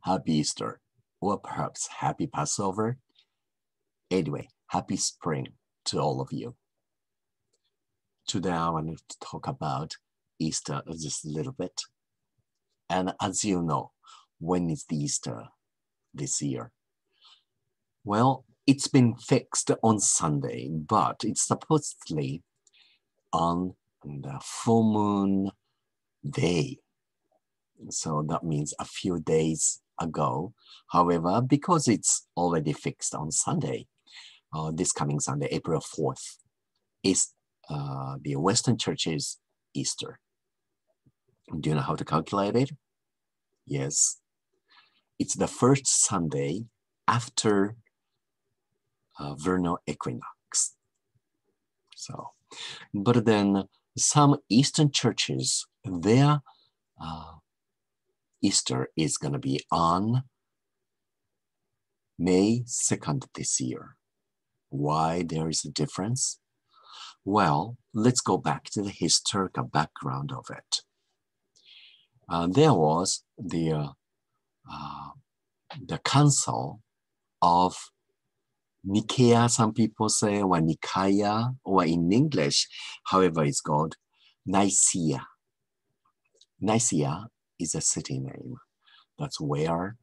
Happy Easter, or perhaps Happy Passover. Anyway, Happy Spring to all of you. Today I want to talk about Easter just a little bit. And as you know, when is the Easter this year? Well, it's been fixed on Sunday, but it's supposedly on the full moon day. So that means a few days ago. However, because it's already fixed on Sunday, this coming Sunday, April 4th, is the Western Church's Easter. Do you know how to calculate it? Yes. It's the first Sunday after vernal equinox. So, but then some Eastern churches, their Easter is going to be on May 2nd this year. Why there is a difference? Well, let's go back to the historical background of it. There was the council of Nicaea, some people say, or Nicaea, or in English, however it's called, Nicaea. Nicaea is a city name. That's where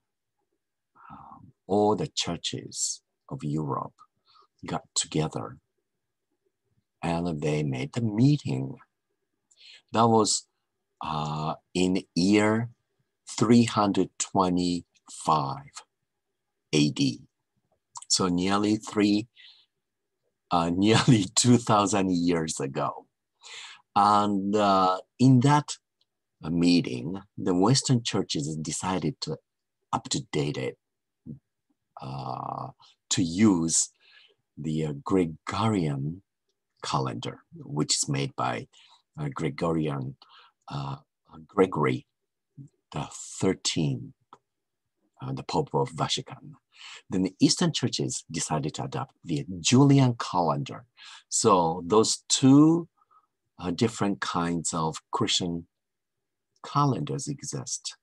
all the churches of Europe got together and they made the meeting. That was in year 325 AD. So nearly 2,000 years ago. And in that meeting, the Western churches decided to up-to-date it, to use the Gregorian calendar, which is made by Gregory the 13th, the Pope of Vatican. Then the Eastern churches decided to adopt the Julian calendar. So those two different kinds of Christian calendars exist.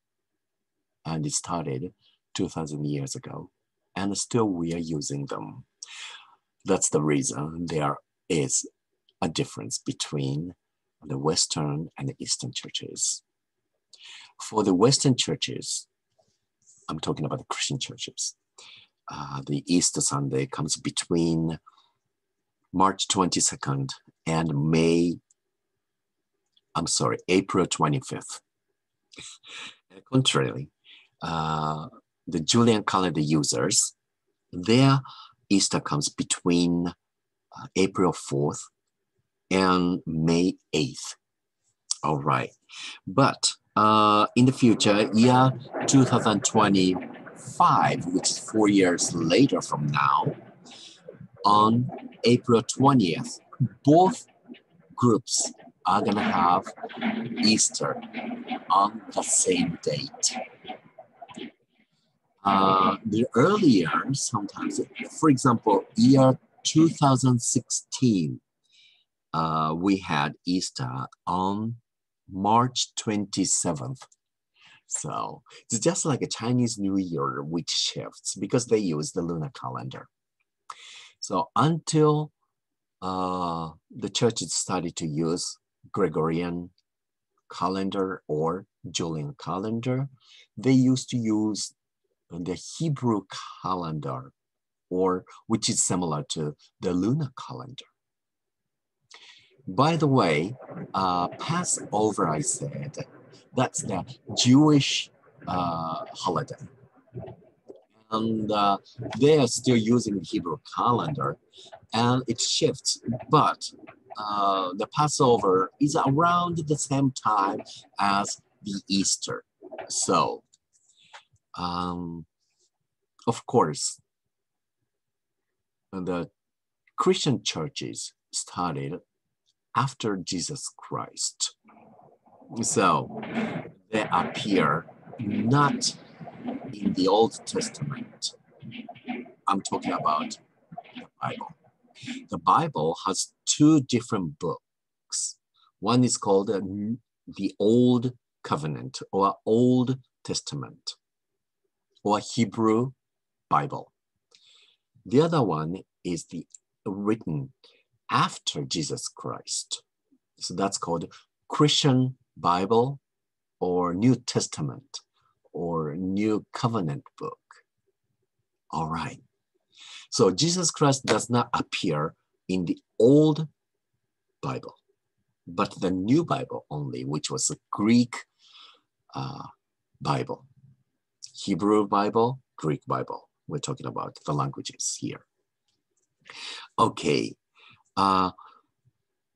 And it started 2,000 years ago. And still we are using them. That's the reason there is a difference between the Western and the Eastern churches. For the Western churches, I'm talking about the Christian churches, the Easter Sunday comes between March 22nd and April 25th. Contrarily, the Julian calendar users, their Easter comes between April 4th and May 8th. All right. But in the future, year 2025, which is 4 years later from now, on April 20th, both groups are going to have Easter on the same date. The earlier, sometimes, for example, year 2016, we had Easter on March 27th. So it's just like a Chinese New Year, which shifts because they use the lunar calendar. So until the churches started to use Gregorian calendar or Julian calendar, they used to use the Hebrew calendar, or which is similar to the lunar calendar. By the way, Passover, I said, that's the Jewish holiday. And they are still using the Hebrew calendar, and it shifts. But the Passover is around the same time as the Easter. So, of course, the Christian churches started after Jesus Christ. So they appear not in the Old Testament. I'm talking about the Bible. The Bible has two different books. One is called the Old Covenant or Old Testament. or Hebrew Bible. The other one is the written after Jesus Christ. So that's called Christian Bible or New Testament or New Covenant book. All right. So Jesus Christ does not appear in the old Bible, but the new Bible only, which was a Greek Bible. Hebrew Bible, Greek Bible. We're talking about the languages here. Okay.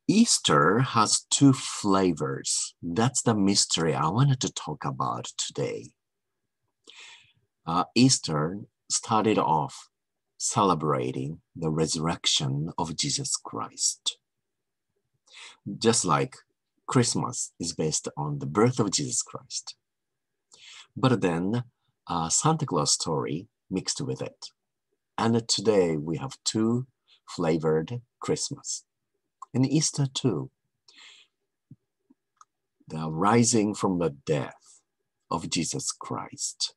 Easter has two flavors. That's the mystery I wanted to talk about today. Easter started off celebrating the resurrection of Jesus Christ. Just like Christmas is based on the birth of Jesus Christ. But then Santa Claus story mixed with it. And today we have two flavored Christmas. And Easter too. The rising from the death of Jesus Christ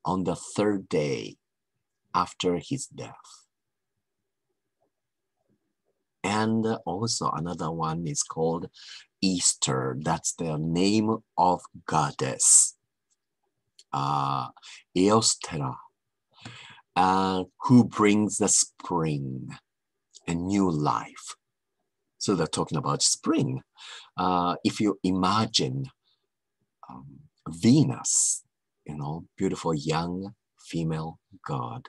on the third day after his death. And also another one is called Easter. That's the name of goddess, Eostera, who brings the spring and new life. So they're talking about spring. If you imagine Venus, beautiful young female god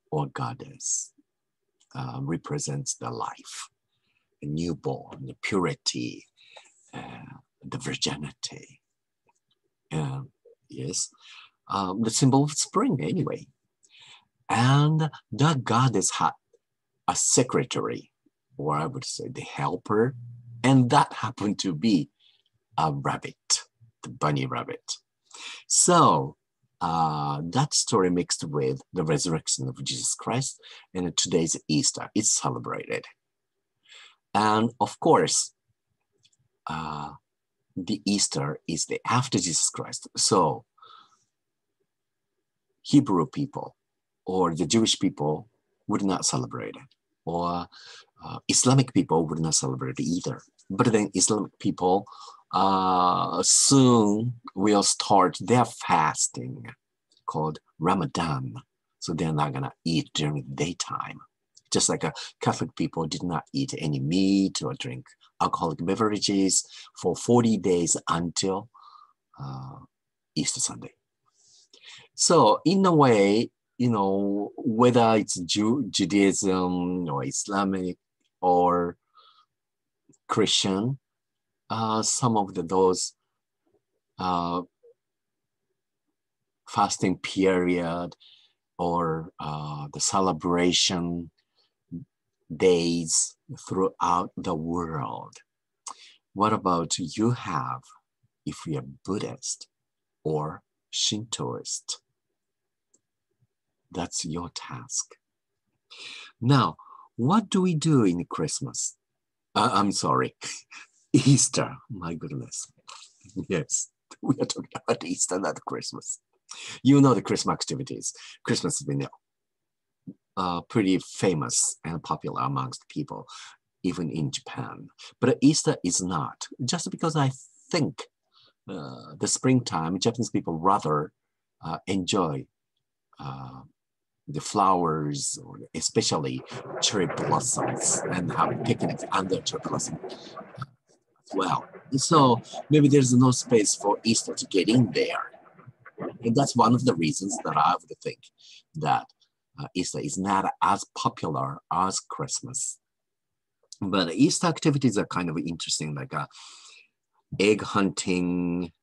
or goddess, represents the life, the newborn, the purity, the virginity. Yes, the symbol of spring anyway. And the goddess had a secretary, or I would say the helper, and that happened to be a rabbit, the bunny rabbit. So that story mixed with the resurrection of Jesus Christ, and today's Easter is celebrated. And of course, the Easter is the after Jesus Christ. So Hebrew people or the Jewish people would not celebrate it, or Islamic people would not celebrate it either. But then Islamic people soon will start their fasting called Ramadan. So they're not gonna eat during the daytime. Just like Catholic people did not eat any meat or drink alcoholic beverages for 40 days until Easter Sunday. So in a way, whether it's Judaism or Islamic or Christian, some of those fasting period or the celebration days throughout the world. What about you have if you're Buddhist or Shintoist? That's your task. Now, what do we do in Christmas? I'm sorry, Easter, my goodness. Yes, we are talking about Easter, not Christmas. You know the Christmas activities. Christmas has been pretty famous and popular amongst people, even in Japan. But Easter is not, just because I think the springtime, Japanese people rather enjoy the flowers, or especially cherry blossoms, and have picnics under cherry blossom as well. So maybe there's no space for Easter to get in there. And that's one of the reasons that I would think that Easter is not as popular as Christmas. But Easter activities are kind of interesting, like egg hunting,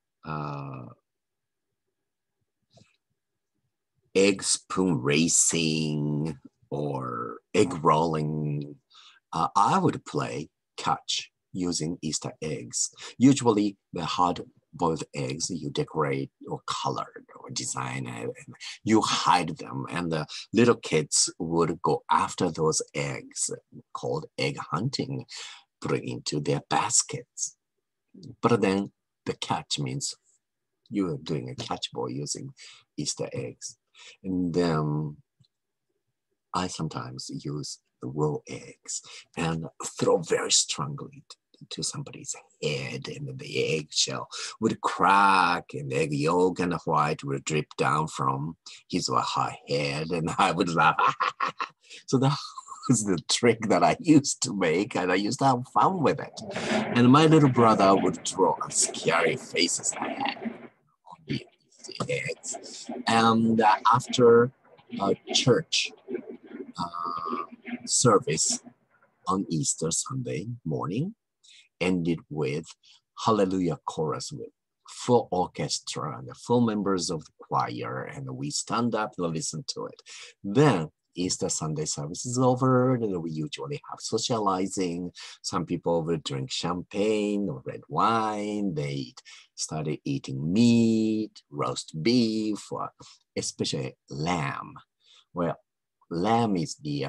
egg spoon racing, or egg rolling. I would play catch using Easter eggs. Usually the hard-boiled eggs you decorate or colored or design it, and you hide them, and the little kids would go after those eggs, called egg hunting, put it into their baskets. But then the catch means You are doing a catchball using Easter eggs. And then I sometimes use the raw eggs and throw very strongly to somebody's head, and the eggshell would crack, and the egg yolk and the white would drip down from his or her head, and I would laugh. So that was the trick that I used to make, and I used to have fun with it. And my little brother would draw scary faces on the eggs. And after church service on Easter Sunday morning, ended with Hallelujah chorus with full orchestra and the full members of the choir, and we stand up and listen to it. Then Easter Sunday service is over, and we usually have socializing. Some people will drink champagne or red wine. They started eating meat, roast beef, or especially lamb. Well, lamb is the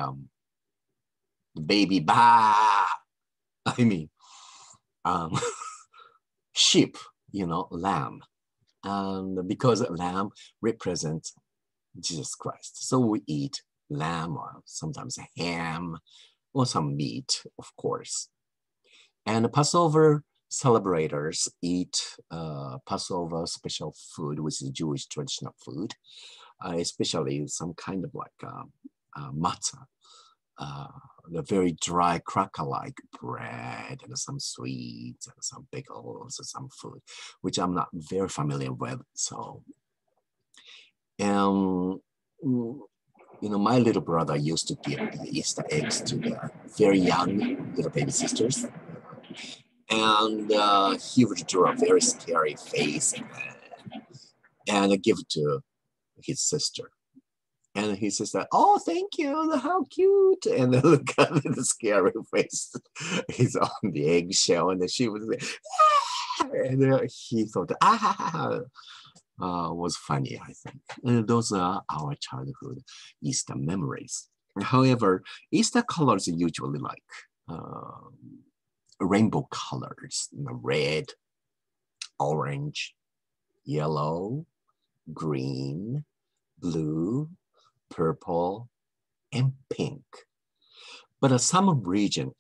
baby bah. I mean, sheep, lamb. And because lamb represents Jesus Christ, so we eat lamb or sometimes ham or some meat, of course. And Passover celebrators eat Passover special food, which is Jewish traditional food, especially some kind of like matzah. The very dry cracker-like bread and some sweets and some pickles and some food, which I'm not very familiar with. So, my little brother used to give the Easter eggs to the very young little baby sisters, and he would draw a very scary face and give it to his sister. And he says that, oh, thank you, how cute. And then look at the scary face. He's on the eggshell, and then she was like, ah! And he thought, was funny, I think. And those are our childhood Easter memories. However, Easter colors are usually like rainbow colors, red, orange, yellow, green, blue, purple, and pink. But in some region,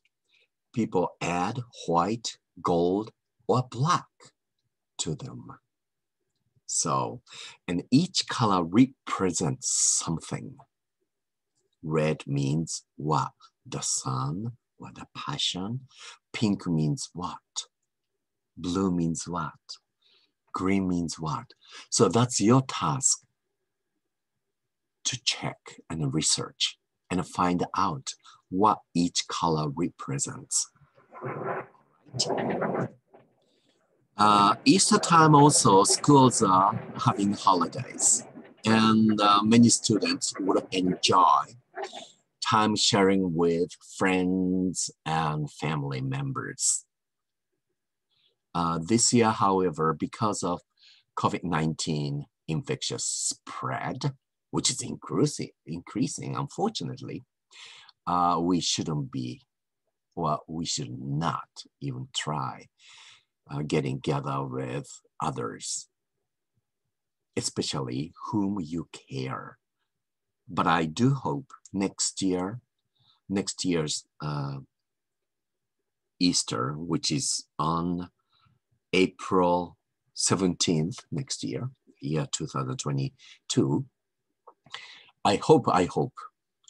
people add white, gold, or black to them. So, and each color represents something. Red means what? The sun or the passion. Pink means what? Blue means what? Green means what? So that's your task, to check and research and find out what each color represents. Easter time also, schools are having holidays, and many students would enjoy time sharing with friends and family members. This year, however, because of COVID-19 infectious spread, which is increasing, unfortunately, we should not even try getting together with others, especially whom you care. But I do hope next year's Easter, which is on April 17th next year, 2022, I hope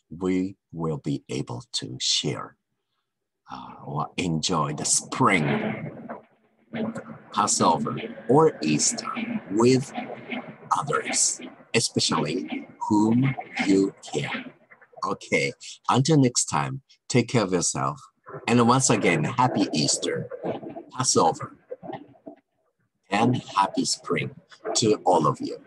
we will be able to share or enjoy the spring Passover or Easter with others, especially whom you care. Okay, until next time, take care of yourself. And once again, happy Easter, Passover, and happy spring to all of you.